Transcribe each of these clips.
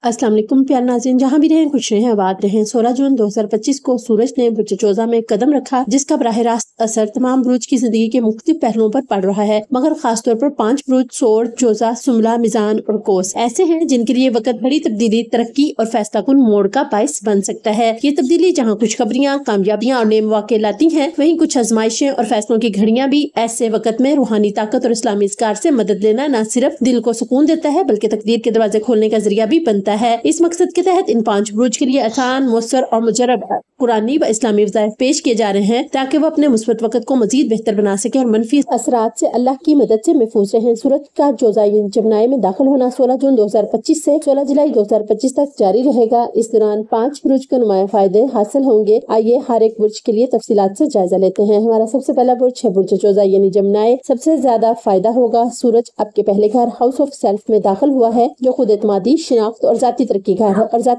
अस्सलाम वालेकुम प्यारे नाज़रीन, जहाँ भी रहें खुश रहें आबाद रहें। 16 जून 2025 को सूरज ने बुर्ज जोजा में कदम रखा, जिसका बराह रास्त असर तमाम बुर्ज की जिंदगी के मुख्तलिफ पहलुओं पर पड़ रहा है, मगर खास तौर पर 5 बुर्ज सोर, जोजा, सुमला, मिजान और कोस ऐसे हैं जिनके लिए वक्त बड़ी तब्दीली, तरक्की और फैसला कुन मोड़ का बाइस बन सकता है। ये तब्दीली जहाँ खुशखबरियाँ, कामयाबियाँ और नए मौके लाती हैं, वहीं कुछ आजमाइशें और फैसलों की घड़ियाँ भी। ऐसे वक्त में रूहानी ताकत और इस्लामी इज़्कार से मदद लेना न सिर्फ दिल को सुकून देता है, बल्कि तकदीर के दरवाजे खोलने का जरिया भी बनता है। इस मकसद के तहत इन 5 बुर्ज के लिए आसान, मुयस्सर और मुजर्रब कुरानी व इस्लामी वज़ाइफ पेश किए जा रहे हैं, ताकि वो अपने मुस्बत वक्त को मजीद बेहतर बना सके और मनफी असरात से अल्लाह की मदद से महफूज रहें। सूरज का जोजा जमनाए में दाखिल होना 16 जून 2025 से 16 जुलाई 2025 तक जारी रहेगा। इस दौरान 5 बुर्ज को नुमाया फायदे हासिल होंगे। आइए हर एक बुर्ज के लिए तफसीलात से जायजा लेते हैं। हमारा सबसे पहला बुर्ज है बुर्ज जोजा यानी जमनाए। सबसे ज्यादा फायदा होगा। सूरज आपके पहले घर हाउस ऑफ सेल्फ में दाखिल हुआ है, जो खुद एतमादी, शिनाख्त और जाती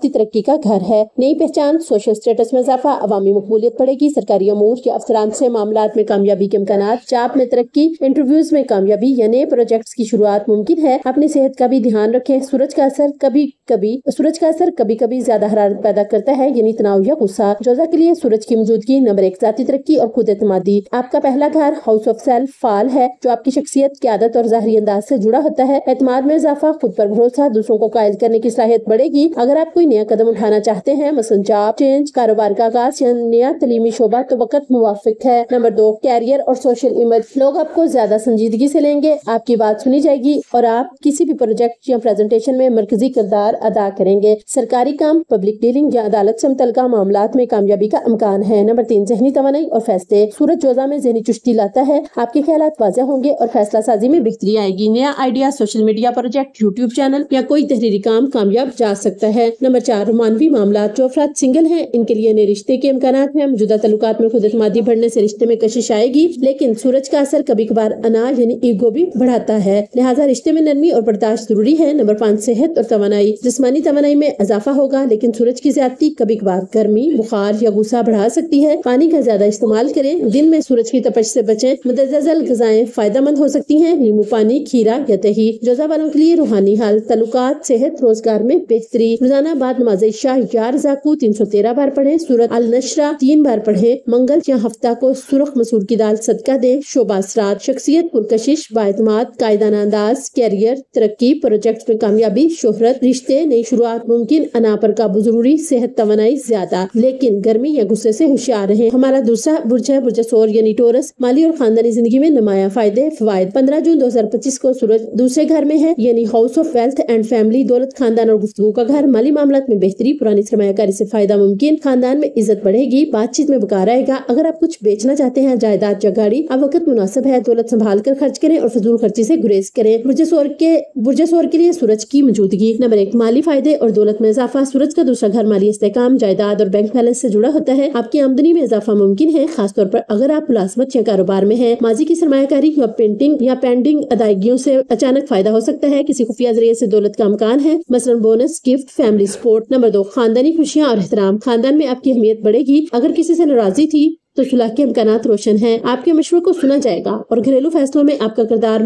तरक्की का घर है। नई पहचान, सोशल स्टेटस में इजाफा, अवामी मकबूलियत बढ़ेगी, सरकारी अमूर या अफसरान से मामलात में कामयाबी के इम्कानात, जॉब में तरक्की, इंटरव्यूज में कामयाबी या नए प्रोजेक्ट्स की शुरुआत मुमकिन है। अपनी सेहत का भी ध्यान रखें। सूरज का असर कभी कभी ज्यादा हरारत पैदा करता है, यानी तनाव या गुस्सा। जोजा के लिए सूरज की मौजूदगी नंबर 1 जाती तरक्की और खुद एतमादी। आपका पहला घर हाउस ऑफ सेल्फ फाल है, जो आपकी शख्सियत, क़यादत और ज़ाहिरी अंदाज से जुड़ा होता है। एतमाद में इजाफा, खुद पर भरोसा, दूसरों को कायल करने की सलाहियत बढ़ेगी। अगर आप कोई नया कदम उठाना चाहते हैं, मसलन जॉब चेंज, कारोबार का आगाज या नया तलीमी शोबा, तो वक्त मुवाफिक है। नंबर 2 कैरियर और सोशल इमेज। लोग आपको ज्यादा संजीदगी से लेंगे, आपकी बात सुनी जाएगी और आप किसी भी प्रोजेक्ट या प्रेजेंटेशन में मरकजी किरदार अदा करेंगे। सरकारी काम, पब्लिक डीलिंग या अदालत से मुतल्लिका मामलात में कामयाबी का इम्कान है। नंबर 3 ज़हनी तवानाई और फैसले। सूरज जोजा में ज़हनी चुस्ती लाता है, आपके ख्यालात वाज़ेह होंगे और फैसला साजी में बेहतरी आएगी। नया idea, social media project, YouTube channel या कोई तहरीरी काम कामयाब जा सकता है। नंबर 4 रोमानवी मामलात। जो अफराद सिंगल हैं, इनके लिए नए रिश्ते के इम्कानात हैं। मौजूदा तल्लुकात में खुद एतमादी बढ़ने से रिश्ते में कशिश आएगी, लेकिन सूरज का असर कभी कभार अना यानी ईगो भी बढ़ाता है, लिहाजा रिश्ते में नरमी और बर्दाश्त जरूरी है। नंबर 5 सेहत और तवानाई। जिस्मानी तवानाई में इजाफा होगा, लेकिन सूरज की ज्यादती कभी कभार गर्मी, बुखार या गुस्सा बढ़ा सकती है। पानी का ज्यादा इस्तेमाल करें। दिन में सूरज की तपश से बचें। मुतज़्ज़ल ग़िज़ाएं फायदेमंद हो सकती हैं, नींबू पानी, खीरा या दही। जोजा वालों के लिए रूहानी हाल, तल्लुकात, सेहत, रोजगार में बेहतरी। रोजाना बाद नमाज़ इशा या रज़ाकू 313 बार पढ़ें। सूरत अल नशरा 3 बार पढ़ें। मंगल या हफ्ता को सुरख मसूर की दाल सदका दें। शोबा असरात, शख्सियत, पुरकशिश, बाएतमाद, कायदाना अंदाज, कैरियर, तरक्की, प्रोजेक्ट में कामयाबी, शोहरत, रिश्ते, नई शुरुआत मुमकिन। अना पर काबू जरूरी। सेहत तवानाई ज्यादा, लेकिन गर्मी या गुस्से से होशियार रहें। हमारा दूसरा बुर्ज है बुर्ज सोर यानी टोरस। माली और खानदानी जिंदगी में नुमाया फायदे फवायद। 15 जून 2025 को सूरज दूसरे घर में है, यानी house of wealth and family, दौलत, खानदान और गुफ्तगू का घर। माली मामलात में बेहतरी, पुरानी सरमायाकारी से फायदा मुमकिन। खानदान में इज्जत बढ़ेगी, बातचीत में वकार आएगा। अगर आप कुछ बेचना चाहते हैं, जायदाद या गाड़ी, अब वक्त मुनासिब है। दौलत संभाल कर खर्च करें और फजूल खर्ची से गुरेज करें। बुर्ज सोर के लिए सूरज की मौजूदगी। नंबर 1 माली फायदे और दौलत में इजाफा। सूरज का दूसरा घर माली इस्तेहकाम, जायदाद और बैंक बैलेंस से जुड़ा होता है। आपकी आमदनी में इजाफा मुमकिन है, खासतौर पर अगर आप मुलाजमत या कारोबार में हैं। माजी की सरमायाकारी या पेंडिंग अदायगियों से अचानक फायदा हो सकता है। किसी खुफिया जरिए से दौलत का इम्कान है, मसलन bonus, gift, family support. Number 2 खानदानी खुशियाँ और एहतराम। खानदान में आपकी अहमियत बढ़ेगी। अगर किसी से नाराजगी थी तो सुलह के इम्कानात रोशन हैं। आपके मशवरे को सुना जाएगा और घरेलू फैसलों में आपका किरदार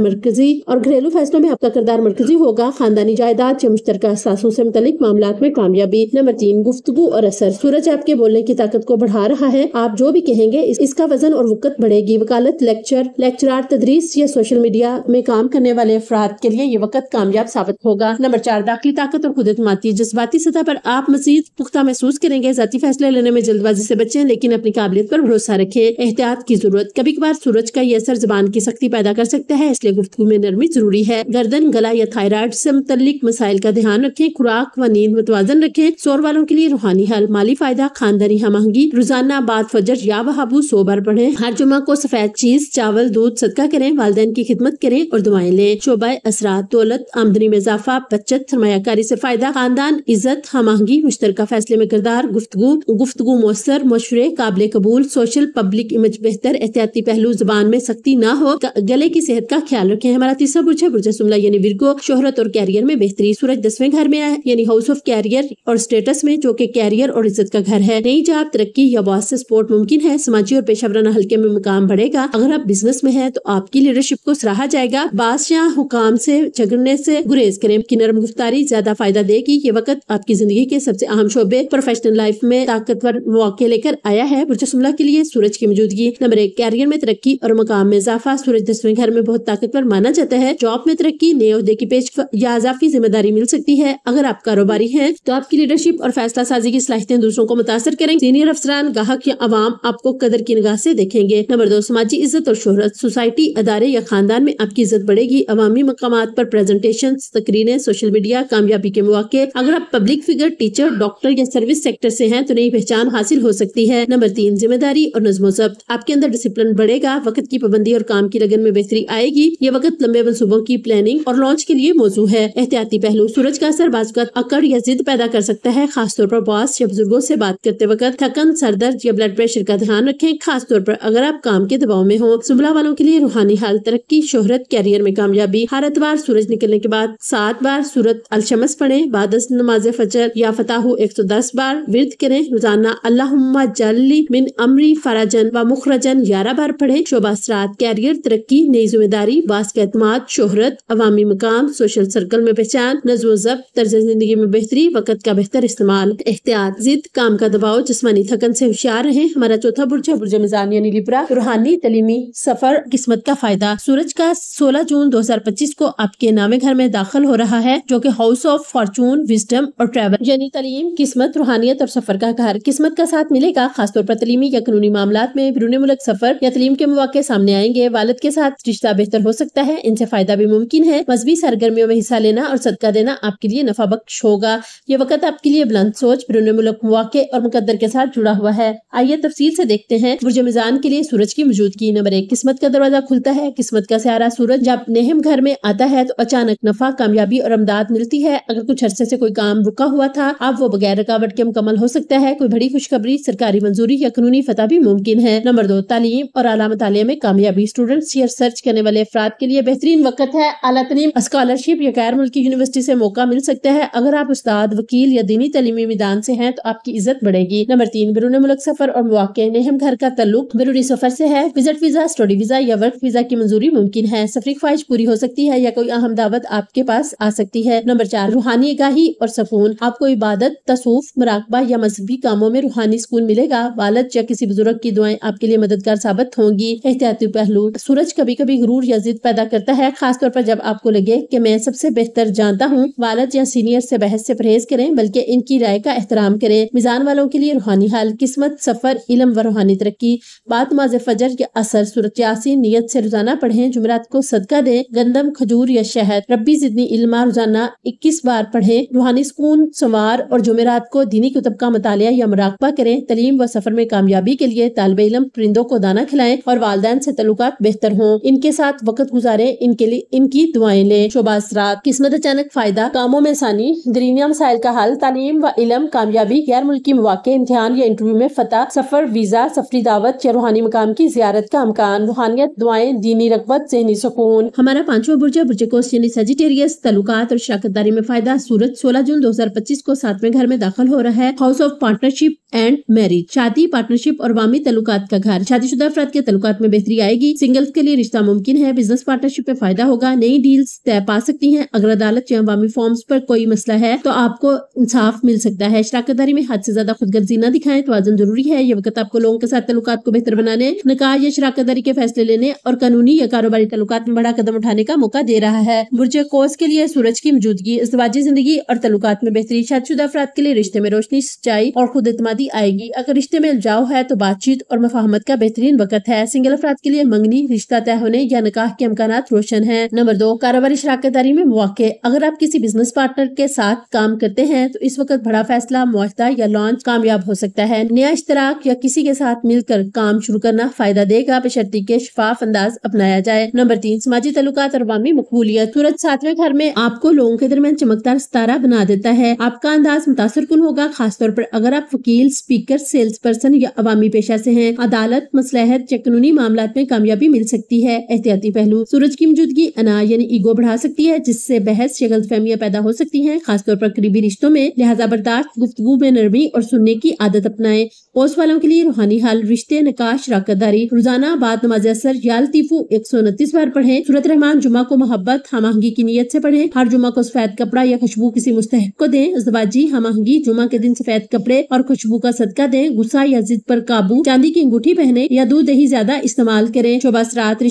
मरकजी होगा। खानदानी जायदाद या मुश्तरका एहसासों से मुतल्लिक मामलात में कामयाबी। नंबर 3 गुफ्तगू और असर। सूरज आपके बोलने की ताकत को बढ़ा रहा है। आप जो भी कहेंगे इसका वजन और वक़्त बढ़ेगी। वकालत, लेक्चरार, तदरीस या सोशल मीडिया में काम करने वाले अफराद के लिए ये वक्त कामयाब साबित होगा। नंबर 4 दाखिली ताकत और खुद एतमादी। जज्बाती सतह पर आप मजीद पुख्ता महसूस करेंगे। ज़ाती फैसले लेने में जल्दबाजी से बचें, लेकिन अपनी काबिलियत पर भरोसा रखें। एहतियात की जरूरत। कभी कभार सूरज का ये असर जुबान की सख्ती पैदा कर सकता है, इसलिए गुफ्तगू में नरमी जरूरी है। गर्दन, गला या थायराइड से मुतल्लिक मसाइल का ध्यान रखें। खुराक व नींद मुतवाजन रखें। सोर वालों के लिए रूहानी हल, माली फायदा, खानदानी हमआहंगी। रोजाना बाद फजर या वहाबू 100 बार पढ़ें। हर जुमा को सफेद चीज, चावल, दूध सदका करें। वालिदैन की खिदमत करें और दुआएं लें। शोबा असरात, दौलत, आमदनी में इजाफा, बचत, सरमायाकारी से फायदा, खानदान, इज्जत, हमआहंगी, मुश्तरका फैसले में किरदार, गुफ्तगू मुयस्सर, मशवरे काबिल कबूल, सोशल पब्लिक इमेज बेहतर, एहतियाती पहलू जुबान में सख्ती ना हो, गले की सेहत का ख्याल रखें। हमारा तीसरा बुर्ज है बुर्ज सुमला यानी विर्गो, शोहरत और कैरियर में बेहतरी। सूरज 10वें घर में है यानी हाउस ऑफ कैरियर और स्टेटस में, जो कि कैरियर और इज्जत का घर है। नई जॉब, तरक्की या बॉस से सपोर्ट मुमकिन है। समाजी और पेशेवराना हल्के में मुकाम बढ़ेगा। अगर आप बिजनेस में है तो आपकी लीडरशिप को सराहा जाएगा। बास या हुकाम से झगड़ने से गुरेज करें कि नरम गिरफ्तारी ज्यादा फायदा देगी। ये वक्त आपकी जिंदगी के सबसे अहम शोबे प्रोफेशनल लाइफ में ताकतवर मौके लेकर आया है। बुर्ज सुमला के लिए सूरज की मौजूदगी। नंबर 1, कैरियर में तरक्की और मुकाम में इजाफा। सूरज 10वें घर में बहुत ताकतवर माना जाता है। जॉब में तरक्की, नए ओहदे की पेश या इजाफी जिम्मेदारी मिल सकती है। अगर आप कारोबारी हैं तो आपकी लीडरशिप और फैसला साजी की सलाहियतें दूसरों को मुतासर करेंगे। सीनियर अफसरान, गाहक या अवाम आपको कदर की निगाह से देखेंगे। नंबर 2, समाजी इज्जत और शोहरत। सोसाइटी, अदारे या खानदान में आपकी इज्जत बढ़ेगी। अवामी मकामात पर प्रेजेंटेशन, तकरीरें, सोशल मीडिया, कामयाबी के मौके। अगर आप पब्लिक फिगर, टीचर, डॉक्टर या सर्विस सेक्टर से हैं तो नई पहचान हासिल हो सकती है। नंबर 3, जिम्मेदारी और नज़्म ज़ब्त। आपके अंदर डिसिप्लिन बढ़ेगा। वक्त की पाबंदी और काम की लगन में बेहतरी आएगी। ये वक्त लंबे मंसूबों की प्लानिंग और लॉन्च के लिए मौजू है। एहतियाती पहलू, सूरज का असर बाज़ अकड़ या जिद पैदा कर सकता है, खासतौर पर बॉस या बुजुर्गों से बात करते वक्त। थकन, सरदर्द या ब्लड प्रेशर का ध्यान रखें, खासतौर पर अगर आप काम के दबाव में हो। सुमला वालों के लिए रूहानी हाल, तरक्की, शोहरत, कैरियर में कामयाबी। हर एतवार सूरज निकलने के बाद 7 बार सूरत अल-शम्स पढ़ें। बाद नमाज फजर या फताहु 110 बार विर्द करें। रोजाना अल्लाहुम्मा जल्ली मिन अमरी फराजन व मुखरजन 11 बार पढ़ें। शोबा असरात, कैरियर, तरक्की, नई जिम्मेदारी, बास का एतमाद, शोहरत, अवामी मकाम, सोशल सर्कल में पहचान, नज़्म ज़ब्त, तर्ज जिंदगी में बेहतरी, वक्त का बेहतर इस्तेमाल। एहतियात, जिद, काम का दबाव, जिस्मानी थकन से होशियार रहें। हमारा चौथा बुर्ज है बुर्ज मिज़ान यानी लिब्रा, रूहानी, तलीमी, सफर, किस्मत का फायदा। सूरज का 16 जून 2025 को आपके नामे घर में दाखिल हो रहा है, जो कि हाउस ऑफ फॉर्चून, विजडम और ट्रैवल यानी तलीम, किस्मत, रूहानियत और सफर का घर। किस्मत का साथ मिलेगा, खासतौर पर तलीमी या कानूनी मामलात में बिरूनी मुल्क सफर या तलीम के मौके सामने आएंगे। वालिद के साथ रिश्ता बेहतर हो सकता है, इनसे फायदा भी मुमकिन है। मजहबी सरगर्मियों में हिस्सा लेना और सदका देना आपके लिए नफा बख्श होगा। ये वक्त आपके लिए बुलंद सोच, बिरूनी मुल्क मौके और मुकद्दर के साथ जुड़ा हुआ है। आइए तफसील से देखते हैं बुर्ज मिज़ान के लिए सूरज की मौजूदगी। नंबर 1, किस्मत का दरवाजा खुलता है। किस्मत का सियारा सूरज जब नेहम घर में आता है तो अचानक नफा, कामयाबी और अमदाद मिलती है। अगर कुछ अरसे से कोई काम रुका हुआ था, अब वो बगैर रुकावट के मुकम्मल हो सकता है। कोई बड़ी खुशखबरी, सरकारी मंजूरी या कानूनी फतह भी मुमकिन है। नंबर 2, तालीम और आला मुतालिया में कामयाबी। स्टूडेंट्स या सर्च करने वाले अफराद के लिए बेहतरीन वक्त है। आला तलीम, स्कॉलरशिप या गैर मुल्की यूनिवर्सिटी से मौका मिल सकता है। अगर आप उस्ताद, वकील या दीनी तलीमी मैदान से हैं तो आपकी इज्जत बढ़ेगी। नंबर 3, बिरूनी मुल्क सफर और मौके। नेहम घर का ताल्लुक बिरूनी सफर से है। विजिट वीजा, स्टडी वीजा या वर्क वीजा की मंजूरी मुमकिन है। सफरी ख्वाहिश पूरी हो सकती है या कोई अहम दावत आपके पास आ सकती है। नंबर 4, रूहानी आगाही और सुकून। आपको इबादत, तसूफ, मुराकबा या मजहबी कामों में रूहानी सुकून मिलेगा। वालिद या किसी बुजुर्ग की दुआएं आपके लिए मददगार साबित होंगी। एहतियाती पहलू, सूरज कभी कभी गुरूर या जिद पैदा करता है, खासतौर पर जब आपको लगे कि मैं सबसे बेहतर जानता हूँ। वालिद या सीनियर से बहस से परहेज करें, बल्कि इनकी राय का एहतराम करें। मिजान वालों के लिए रूहानी हाल, किस्मत, सफर, इल्म व रूहानी तरक्की। बाद नमाज फजर या असर सूरत यासीन नियत से रोजाना पढ़ें। जुमेरात को सदका दें। गंदम, खजूर या शहद, रब्बी जिदनी इल्मा रोजाना 21 बार पढ़ें। रूहानी सुकून, सोमवार और जुमेरात को दीनी कुतुब का मुतालिया या मुराकबा करें। तलीम व सफर में कामयाबी के लिए तालिब इल्म परिंदों को दाना खिलाएं और वालिदैन से तल्लुकात बेहतर हों। इनके साथ वक्त गुजारें, इनके लिए इनकी दुआएं लें। शोबा असरात, किस्मत, अचानक फायदा, कामों में आसानी, दरीनिया मसाइल का हल, तालीम व इल्म, कामयाबी, गैर मुल्की मौके, इम्तिहान या इंटरव्यू में फतह, सफर, वीजा, सफरी दावत या रूहानी मकाम की जियारत का अमकान। रूहानियत, दुआएं, दीनी रगबत, ज़हनी सुकून। हमारा पांचवा बुर्ज है बुर्ज कोस यानी सजिटेरियस, तल्लुकात और शराकतदारी में फायदा। सूरज 16 जून 2025 को 7वें घर में दाखिल हो रहा है। House of partnership and marriage, शादी, पार्टनरशिप और वामी तल्लुकात का घर। शादीशुदा अफराद के तल्लुकात में बेहतरी आएगी। सिंगल्स के लिए रिश्ता मुमकिन है। बिजनेस पार्टनरशिप में फायदा होगा। नई डील्स तय पा सकती हैं। अगर अदालत या वामी फॉर्म्स पर कोई मसला है तो आपको इंसाफ मिल सकता है। शराकतदारी में हद से ज्यादा खुदगर्जी न दिखाएं, तवाज़ुन जरूरी है। ये वक्त आपको लोगों के साथ तल्लुकात को बेहतर बनाने, निकाह या शराकतदारी के फैसले लेने और कानूनी या कारोबारी तल्लुकात में बड़ा कदम उठाने का मौका दे रहा है। बुर्ज कोस के लिए सूरज की मौजूदगी, इज़्दिवाजी जिंदगी और तल्लुकात में बेहतरी। शादीशुदा अफराद के लिए रिश्ते में रोशनी, सच्चाई और खुद एतमादी आएगी। अगर रिश्ते में उलझाव है तो बातचीत और मुफाहमत का बेहतरीन वक्त है। सिंगल अफराद के लिए मंगनी, रिश्ता तय होने या निकाह के इम्कानात रोशन है। नंबर 2, कारोबारी शराकतदारी में मौके। अगर आप किसी बिजनेस पार्टनर के साथ काम करते हैं तो इस वक्त बड़ा फैसला, मुआहदा या लॉन्च कामयाब हो सकता है। नया इश्तराक या किसी के साथ मिलकर काम शुरू करना फायदा देगा, बशर्ते के शफाफ अंदाज अपनाया जाए। नंबर 3, समाजी तल्लुकात और अवामी मकबूलियत। सूरज 7वें घर में आपको लोगों के दरमियान चमकदार सितारा बना देता है। आपका अंदाज मुतासर कुन होगा, खासतौर पर अगर आप वकील, स्पीकर, सेल्स पर्सन या अवामी پیشہ سے ہیں، عدالت، مصلحت یا قانونی معاملات میں کامیابی مل سکتی ہے۔ احتیاطی پہلو: سورج کی موجودگی انا یعنی ایگو بڑھا سکتی ہے، جس سے بحث یا غلط فہمیاں پیدا ہو سکتی ہیں، خاص طور پر قریبی رشتوں میں، لہٰذا برداشت، گفتگو میں نرمی اور سننے کی عادت اپنائیں۔ اوس والوں کے لیے روحانی حل، رشتے، نکاح، شراکت داری، روزانہ بعد نماز عصر یا لطیفو 129 بار پڑھیں۔ سورۃ الرحمن جمعہ کو محبت، ہم آہنگی کی نیت سے پڑھیں۔ ہر جمعہ کو سفید کپڑا یا خوشبو کسی مستحق کو دیں۔ ازدواجی ہم آہنگی جمعہ کے دن سفید کپڑے اور خوشبو کا صدقہ دیں۔ غصہ یا ضد پر قابو، چاندی کی انگوٹھی پہنے یا دودھ دہی زیادہ استعمال کریں۔ شعبہ اثرات: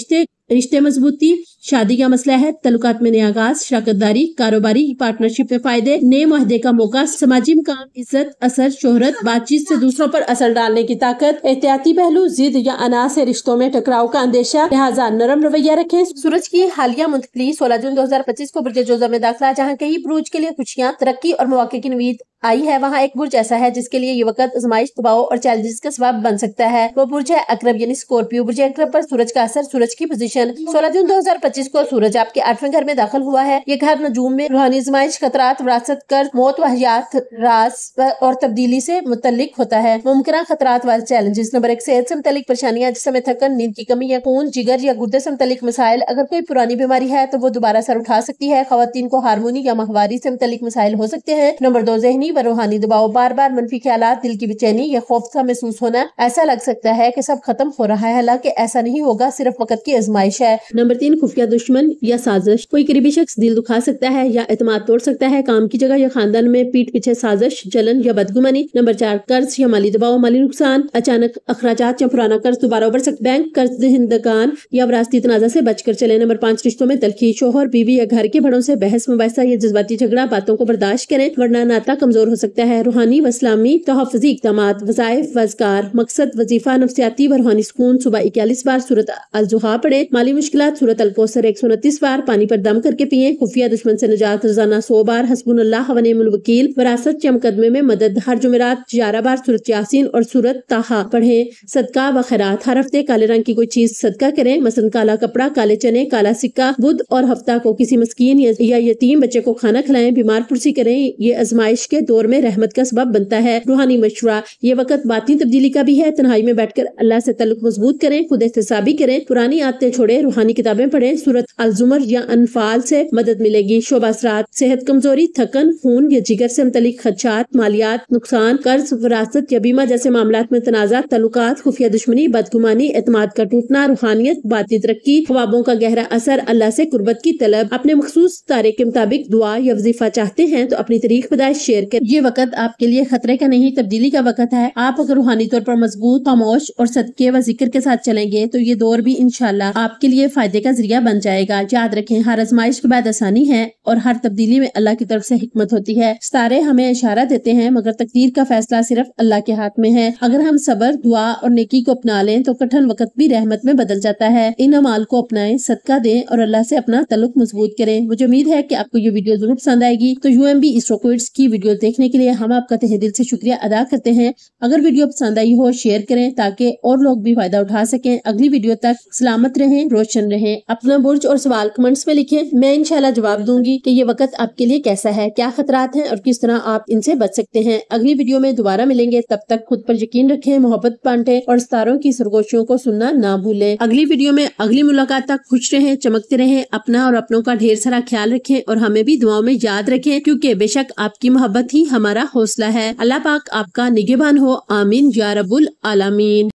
رشتے مضبوطی، شادی کا مصلحت، تعلقات میں نیا آغاز، شراکت داری، کاروباری پارٹنرشپ میں فائدے، نئے معاہدے کا موقع، سماجی مقام، عزت، اثر، شہرت، بات چیت سے دوسروں پر اثر ڈالنے کی طاقت۔ احتیاطی پہلو: ضد یا انا سے رشتوں میں ٹکراؤ کا اندیشہ، لہٰذا نرم رویہ رکھیں۔ سورج کی حالیہ منتقلی 16 جون 2025 کو برج جوزہ میں داخلہ، جہاں کئی بروج کے لیے خوشیاں، ترقی اور مواقع کی نوید آئی ہے، وہاں ایک برج ایسا ہے جس کے لیے یہ وقت آزمائش، دباؤ اور چیلنجز کا سبب بن سکتا ہے۔ وہ برج ہے عقرب یعنی اسکورپیو۔ برج عقرب پر سورج کا اثر: سورج کی پوزیشن: 16 جون 2025 کو سورج آپ کے 8ویں گھر میں داخل ہوا ہے۔ یہ گھر نجوم میں روحانی آزمائش، خطرات، وراثت، قرض، موت و حیات، راز اور تبدیلی سے متعلق ہوتا ہے۔ ممکنہ خطرات والے چیلنجز: نمبر 1، صحت سے متعلق پریشانیاں، جس میں تھکن، نیند کی کمی یا خون، جگر یا گردے سے متعلق مسائل۔ اگر کوئی پرانی بیماری ہے تو وہ دوبارہ سر اٹھا سکتی ہے۔ خواتین کو ہارمونی یا ماہواری سے متعلق مسائل ہو سکتے ہیں۔ نمبر 2، ذہنی و روحانی دباؤ، بار بار منفی خیالات، دل کی بے چینی یا خوف سا محسوس ہونا۔ ایسا لگ سکتا ہے کہ سب ختم ہو رہا ہے، حالانکہ ایسا نہیں ہوگا، صرف وقت کی آزمائش ہے۔ نمبر 3، خفیہ دشمن یا سازش، کوئی قریبی شخص دل دکھا سکتا ہے یا اعتماد توڑ سکتا ہے۔ کام کی جگہ یا خاندان میں پیٹھ پیچھے سازش، جلن یا بدگمانی۔ نمبر 4، قرض یا مالی دباؤ، مالی نقصان، اچانک اخراجات یا پرانا قرض دوبارہ ابھر سکتا ہے۔ بینک، قرض دہندگان یا وراثتی تنازع سے بچ کر چلیں۔ نمبر 5، رشتوں میں تلخی، شوہر، بیوی یا گھر کے بڑوں سے بحث مباحثہ یا جذباتی جھگڑا، باتوں کو برداشت کریں ورنہ ناطہ کمزور ہو سکتا ہے۔ روحانی و اسلامی تحفظی اقدامات، وظائف و اذکار، مقصد، وظیفہ، نفسیاتی و روحانی سکون، صبح 41 بار سورۃ الضحیٰ پڑھیں۔ مالی مشکلات، سورۃ الکوثر 129 بار پانی پر دم کر کے پیئیں۔ خفیہ دشمن سے نجات، روزانہ 100 بار حسبنا اللہ و نعم الوکیل۔ وراثت یا مقدمے میں مدد، ہر جمعرات 11 بار سورۃ یاسین اور سورۃ طٰہٰ پڑھیں۔ صدقہ و خیرات، ہر ہفتے کالے رنگ کی کوئی چیز صدقہ کریں، مثلا کالا کپڑا، کالے چنے، کالا سکہ۔ بدھ اور ہفتہ کو کسی مسکین یا یتیم بچے کو کھانا کھلائیں، بیمار پرسی کریں، یہ آزمائش کے دور میں رحمت کا سبب بنتا ہے۔ روحانی مشورہ، یہ وقت باطنی تبدیلی کا بھی ہے، تنہائی میں بیٹھ کر اللہ سے تعلق مضبوط کریں، خود احتسابی کریں، پرانی عادتیں چھوڑیں، روحانی کتابیں پڑھیں، سورۃ الزمر یا انفال سے مدد ملے گی۔ شعبہ اثرات: صحت کمزوری، تھکن، خون یا جگر سے متعلق خدشات، مالیات، نقصان، قرض، وراثت یا بیمہ جیسے معاملات میں تنازع، تعلقات، خفیہ دشمنی، بدگمانی، اعتماد کا ٹوٹنا، روحانیت، باطنی ترقی، خوابوں کا گہرا اثر، اللہ سے قربت کی طلب۔ اپنے مخصوص تارے کے مطابق دعا یا وظیفہ چاہتے ہیں تو اپنی طریق پیدائش شیئر کریں۔ یہ وقت آپ کے لیے خطرے کا نہیں، تبدیلی کا وقت ہے۔ آپ اگر روحانی طور پر مضبوط، خاموش اور صدقے و ذکر کے ساتھ چلیں گے تو یہ دور بھی انشاءاللہ آپ کے لیے فائدے کا ذریعہ بن جائے گا۔ یاد رکھیں، ہر آزمائش کے بعد آسانی ہے اور ہر تبدیلی میں اللہ کی طرف سے حکمت ہوتی ہے۔ ستارے ہمیں اشارہ دیتے ہیں، مگر تقدیر کا فیصلہ صرف اللہ کے ہاتھ میں ہے۔ اگر ہم صبر، دعا اور نیکی کو اپنا لیں تو کٹھن وقت بھی رحمت میں بدل جاتا ہے۔ ان اعمال کو اپنائیں، صدقہ دیں اور اللہ سے اپنا تعلق مضبوط کریں۔ مجھے امید ہے کہ آپ کو یہ ویڈیو ضرور پسند آئے گی۔ تو UMB ایسٹروکوئٹس کی ویڈیو دیکھنے کے لیے ہم آپ کا تہہ دل سے شکریہ ادا کرتے ہیں۔ اگر ویڈیو پسند آئی ہو شیئر کریں تاکہ اور لوگ بھی فائدہ اٹھا سکیں۔ اگلی ویڈیو تک سلامت رہیں، روشن رہیں۔ اپنا برج اور سوال کمنٹس میں لکھیں، میں انشاءاللہ جواب دوں گی کہ یہ وقت آپ کے لیے کیسا ہے، کیا خطرات ہیں اور کس طرح آپ ان سے بچ سکتے ہیں۔ اگلی ویڈیو میں دوبارہ ملیں گے، تب تک خود پر یقین رکھیں، محبت بانٹیں اور ستاروں کی سرگوشیوں کو سننا نہ بھولیں۔ اگلی ویڈیو میں اگلی ملاقات تک خوش رہیں، چمکتے رہیں، اپنا اور اپنوں کا ڈھیر سارا خیال رکھیں اور ہمیں بھی دعاؤں میں یاد رکھیں، کیونکہ بے شک آپ کی محبت ہی ہمارا حوصلہ ہے۔ اللہ پاک آپ کا نگہبان ہو، آمین یا رب العالمین۔